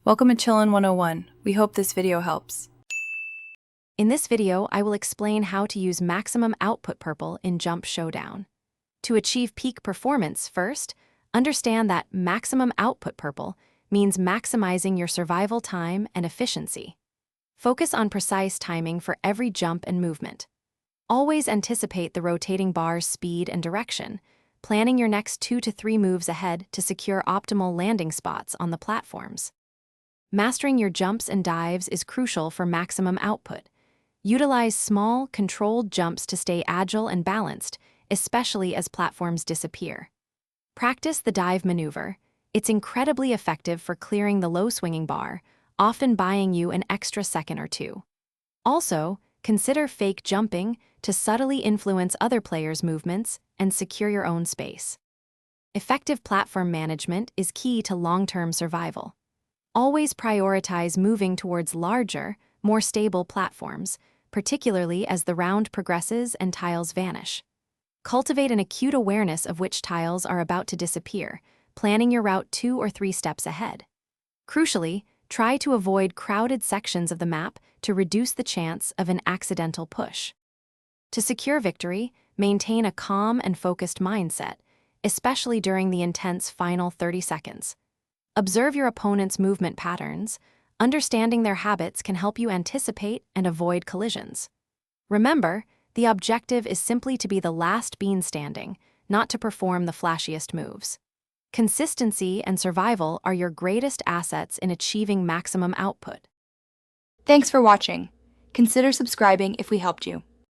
Welcome to Chillin' 101. We hope this video helps. In this video, I will explain how to use maximum output purple in Jump Showdown. To achieve peak performance, first, understand that maximum output purple means maximizing your survival time and efficiency. Focus on precise timing for every jump and movement. Always anticipate the rotating bar's speed and direction, planning your next 2 to 3 moves ahead to secure optimal landing spots on the platforms. Mastering your jumps and dives is crucial for maximum output. Utilize small, controlled jumps to stay agile and balanced, especially as platforms disappear. Practice the dive maneuver. It's incredibly effective for clearing the low-swinging bar, often buying you an extra second or two. Also, consider fake jumping to subtly influence other players' movements and secure your own space. Effective platform management is key to long-term survival. Always prioritize moving towards larger, more stable platforms, particularly as the round progresses and tiles vanish. Cultivate an acute awareness of which tiles are about to disappear, planning your route 2 or 3 steps ahead. Crucially, try to avoid crowded sections of the map to reduce the chance of an accidental push. To secure victory, maintain a calm and focused mindset, especially during the intense final 30 seconds. Observe your opponent's movement patterns. Understanding their habits can help you anticipate and avoid collisions. Remember, the objective is simply to be the last bean standing, not to perform the flashiest moves. Consistency and survival are your greatest assets in achieving maximum output. Thanks for watching. Consider subscribing if we helped you.